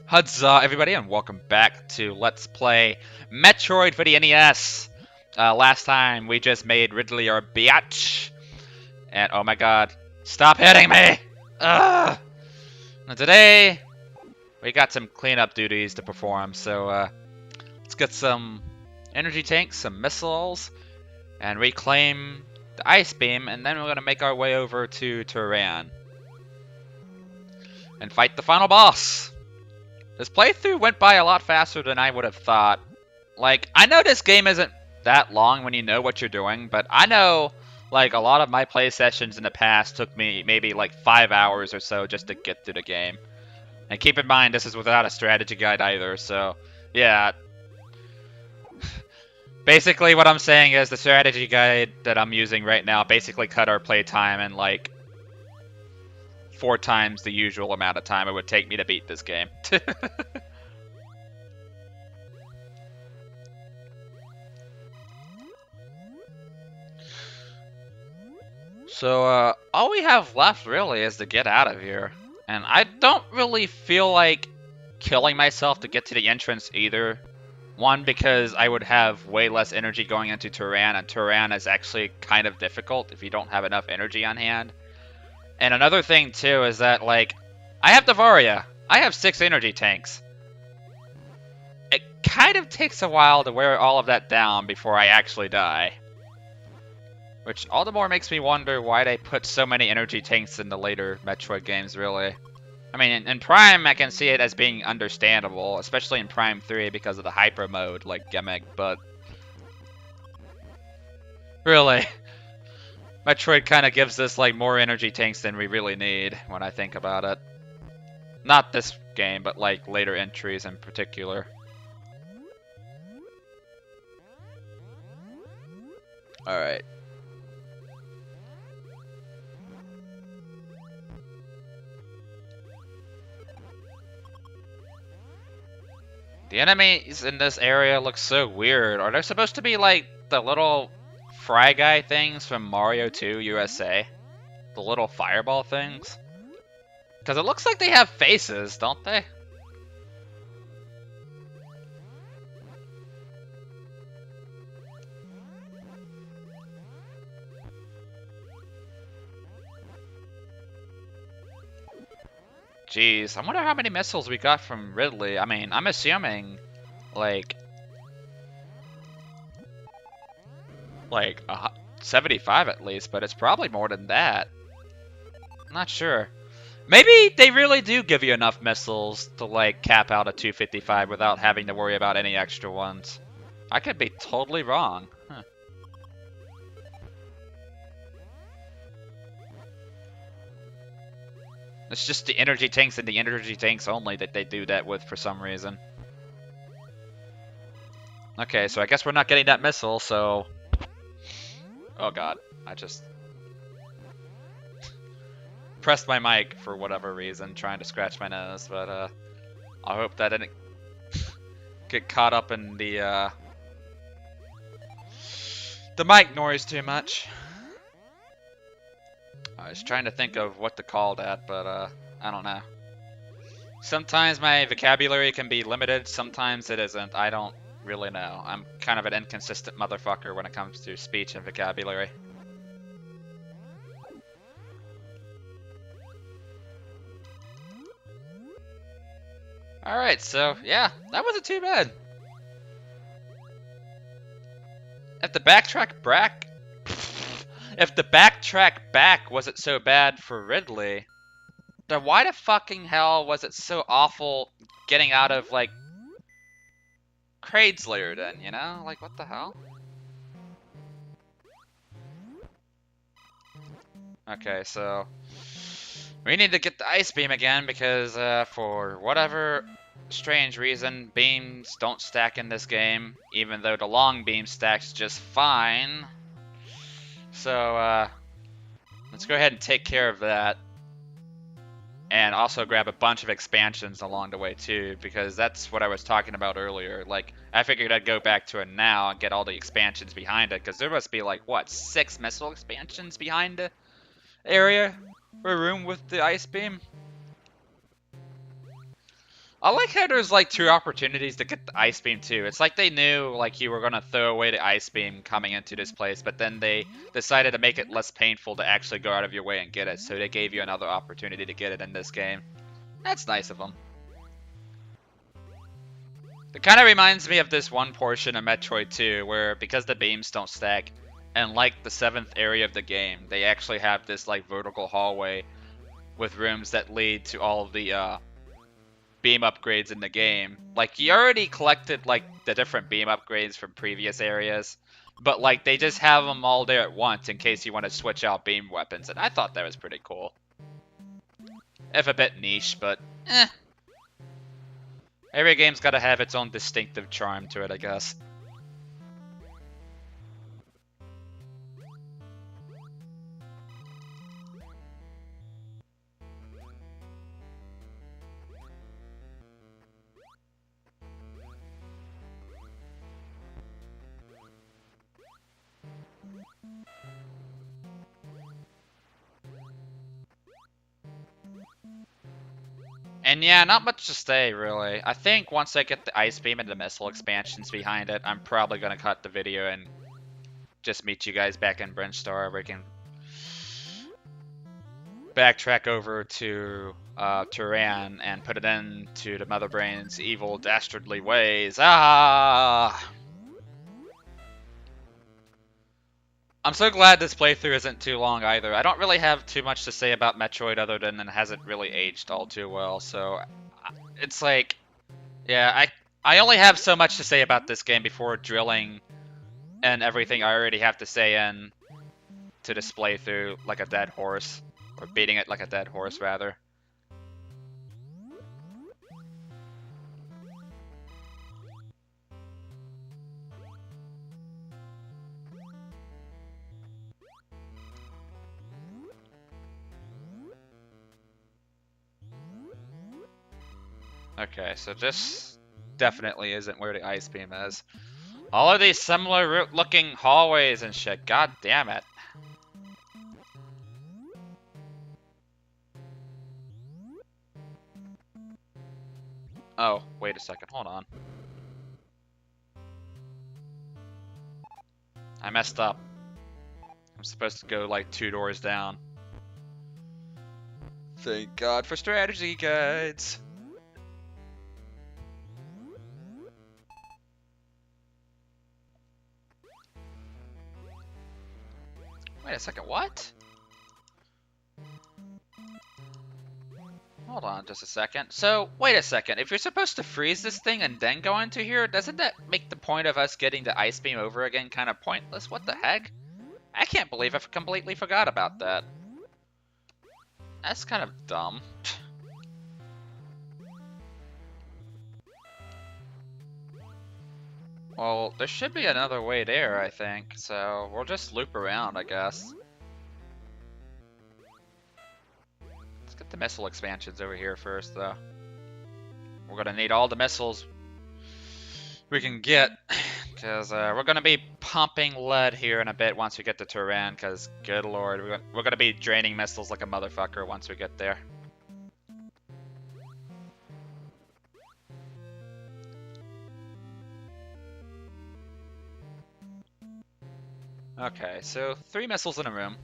Huzzah, everybody, and welcome back to Let's Play Metroid for the NES. Last time we just made Ridley our biatch, and oh my god, stop hitting me! Ugh! And today, we got some cleanup duties to perform, so let's get some energy tanks, some missiles, and reclaim the ice beam, and then we're gonna make our way over to Turan and fight the final boss. This playthrough went by a lot faster than I would have thought. Like, I know this game isn't that long when you know what you're doing, but I know, like, a lot of my play sessions in the past took me maybe like 5 hours or so just to get through the game. And keep in mind, this is without a strategy guide either, so, yeah. Basically, what I'm saying is the strategy guide that I'm using right now basically cut our playtime in, like, 4 times the usual amount of time it would take me to beat this game. So, all we have left really is to get out of here. And I don't really feel like killing myself to get to the entrance either. One, because I would have way less energy going into Turan, and Turan is actually kind of difficult if you don't have enough energy on hand. And another thing, too, is that, like, I have Devaria. I have 6 energy tanks. It kind of takes a while to wear all of that down before I actually die. Which all the more makes me wonder why they put so many energy tanks in the later Metroid games, really. I mean, in Prime, I can see it as being understandable, especially in Prime 3 because of the Hyper Mode, like gimmick, but... Really, Metroid kind of gives us, like, more energy tanks than we really need, when I think about it. Not this game, but, like, later entries in particular. Alright. The enemies in this area look so weird. Are they supposed to be like the little fry guy things from Mario 2 USA? The little fireball things? Because it looks like they have faces, don't they? Jeez, I wonder how many missiles we got from Ridley. I mean, I'm assuming, like 75 at least, but it's probably more than that. I'm not sure. Maybe they really do give you enough missiles to, like, cap out a 255 without having to worry about any extra ones. I could be totally wrong. Huh. It's just the energy tanks and the energy tanks only that they do that with for some reason. Okay, so I guess we're not getting that missile, so... Oh god, I just... pressed my mic for whatever reason, trying to scratch my nose, but I hope that didn't get caught up in the mic noise too much. I was trying to think of what to call that, but I don't know. Sometimes my vocabulary can be limited, sometimes it isn't. I don't really know. I'm kind of an inconsistent motherfucker when it comes to speech and vocabulary. Alright, so yeah, that wasn't too bad. If the backtrack back wasn't so bad for Ridley, then why the fucking hell was it so awful getting out of, like, Kraid's lair then, you know? Like, what the hell? Okay, so... we need to get the ice beam again because, for whatever strange reason, beams don't stack in this game, even though the long beam stacks just fine. So, let's go ahead and take care of that. And also grab a bunch of expansions along the way, too, because that's what I was talking about earlier. Like, I figured I'd go back to it now and get all the expansions behind it, because there must be, like, what, 6 missile expansions behind the area? Or room with the ice beam? I like how there's like two opportunities to get the ice beam too. It's like they knew like you were gonna throw away the ice beam coming into this place, but then they decided to make it less painful to actually go out of your way and get it. So they gave you another opportunity to get it in this game. That's nice of them. It kind of reminds me of this one portion of Metroid 2 where because the beams don't stack, and like the 7th area of the game, they actually have this like vertical hallway with rooms that lead to all of the beam upgrades in the game. Like, you already collected, like, the different beam upgrades from previous areas, but, like, they just have them all there at once in case you want to switch out beam weapons, and I thought that was pretty cool. If a bit niche, but, eh. Every game's gotta have its own distinctive charm to it, I guess. And yeah, not much to say, really. I think once I get the Ice Beam and the missile expansions behind it, I'm probably going to cut the video and just meet you guys back in Brinstar, where we can backtrack over to Turan and put it into the Mother Brain's evil, dastardly ways. Ah! I'm so glad this playthrough isn't too long either. I don't really have too much to say about Metroid other than it hasn't really aged all too well, so it's like, yeah, I only have so much to say about this game before drilling and everything I already have to say in to this playthrough like a dead horse, or beating it like a dead horse, rather. Okay, so this definitely isn't where the ice beam is. All of these similar looking hallways and shit, god damn it. Oh, wait a second, hold on. I messed up. I'm supposed to go like 2 doors down. Thank God for strategy guides. Wait a second, what? Hold on just a second. So, wait a second. If you're supposed to freeze this thing and then go into here, doesn't that make the point of us getting the ice beam over again kind of pointless? What the heck? I can't believe I completely forgot about that. That's kind of dumb. Well, there should be another way there, I think. So, we'll just loop around, I guess. Let's get the missile expansions over here first, though. We're gonna need all the missiles we can get, because we're gonna be pumping lead here in a bit once we get to Turan, because good lord, we're gonna be draining missiles like a motherfucker once we get there. Okay, so 3 missiles in a room.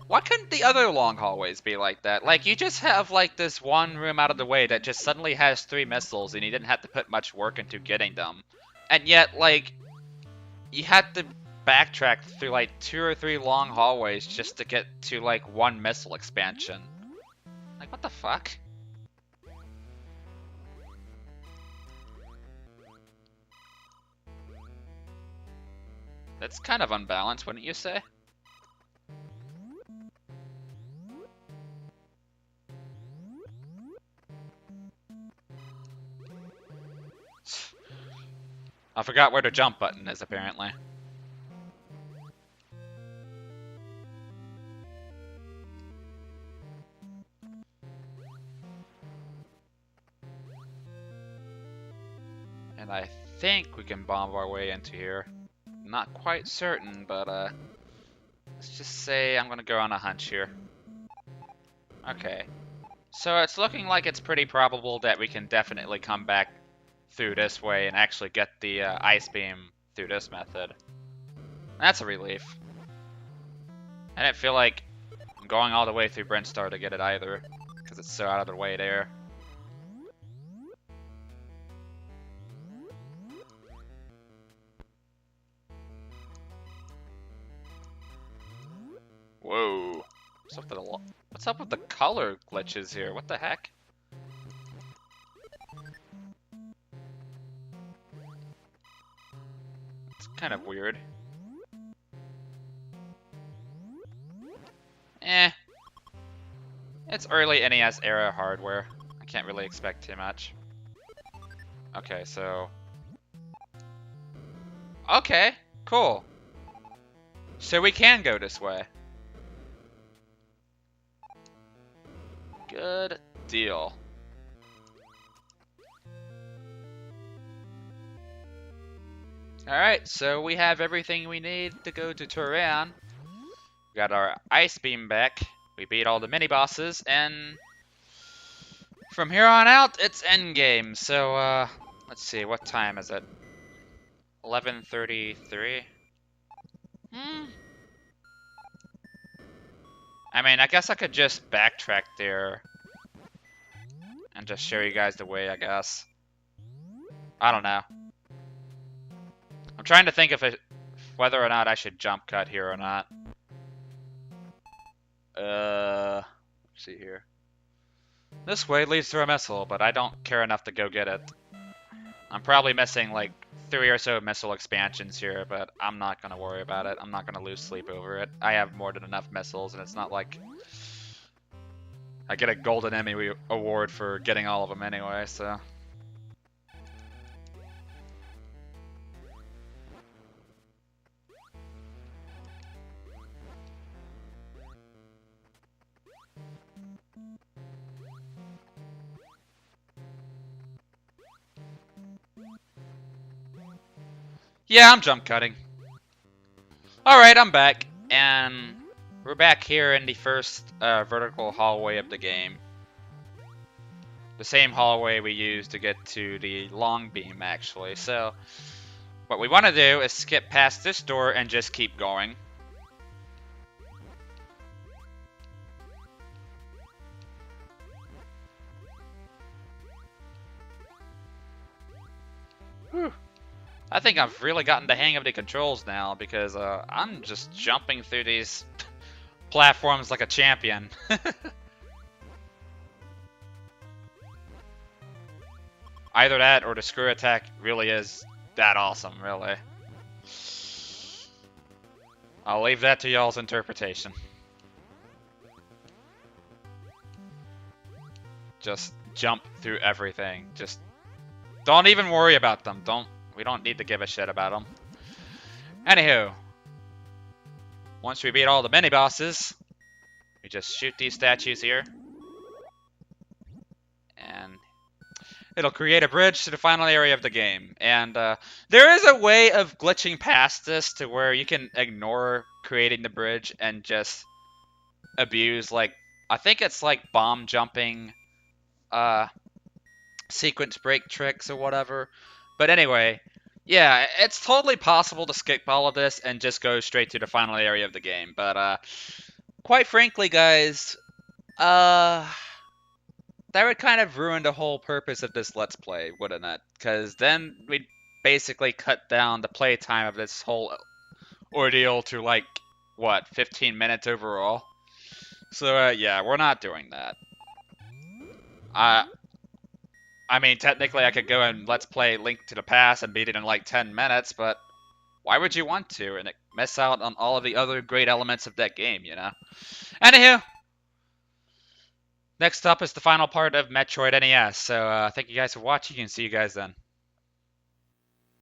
Why couldn't the other long hallways be like that? Like, you just have, like, this one room out of the way that just suddenly has 3 missiles, and you didn't have to put much work into getting them. And yet, like, you had to backtrack through, like, 2 or 3 long hallways just to get to, like, 1 missile expansion. Like, what the fuck? That's kind of unbalanced, wouldn't you say? I forgot where the jump button is, apparently. And I think we can bomb our way into here. Not quite certain, but let's just say I'm gonna go on a hunch here. Okay. So it's looking like it's pretty probable that we can definitely come back through this way and actually get the ice beam through this method. That's a relief. I didn't feel like I'm going all the way through Brintstar to get it either, because it's so out of the way there. Whoa. What's up with the color glitches here? What the heck? It's kind of weird. Eh. It's early NES era hardware. I can't really expect too much. Okay, so... Okay, cool. So we can go this way. Good deal. Alright, so we have everything we need to go to Turan. We got our ice beam back. We beat all the mini-bosses, and from here on out, it's endgame. So, let's see, what time is it? 11:33? I mean, I guess I could just backtrack there and just show you guys the way, I guess. I don't know. I'm trying to think if whether or not I should jump cut here or not. Let's see here. This way leads to a missile, but I don't care enough to go get it. I'm probably missing like 3 or so missile expansions here, but I'm not gonna worry about it. I'm not gonna lose sleep over it. I have more than enough missiles, and it's not like I get a golden Emmy award for getting all of them anyway, so. Yeah, I'm jump cutting. Alright, I'm back, and we're back here in the first vertical hallway of the game. The same hallway we used to get to the long beam, actually. So, what we want to do is skip past this door and just keep going. Whew. I think I've really gotten the hang of the controls now, because I'm just jumping through these platforms like a champion. Either that or the screw attack really is that awesome, really. I'll leave that to y'all's interpretation. Just jump through everything. Just don't even worry about them. We don't need to give a shit about them. Anywho, once we beat all the mini-bosses, we just shoot these statues here. And it'll create a bridge to the final area of the game. And there is a way of glitching past this to where you can ignore creating the bridge and just abuse, like, I think it's like bomb jumping, sequence break tricks or whatever. But anyway, yeah, it's totally possible to skip all of this and just go straight to the final area of the game. But quite frankly, guys, that would kind of ruin the whole purpose of this Let's Play, wouldn't it? Because then we'd basically cut down the playtime of this whole ordeal to, like, what, 15 minutes overall? So, yeah, we're not doing that. I mean, technically I could go and Let's Play Link to the Past and beat it in like 10 minutes, but why would you want to? And miss out on all of the other great elements of that game, you know? Anywho, next up is the final part of Metroid NES, so thank you guys for watching, and see you guys then.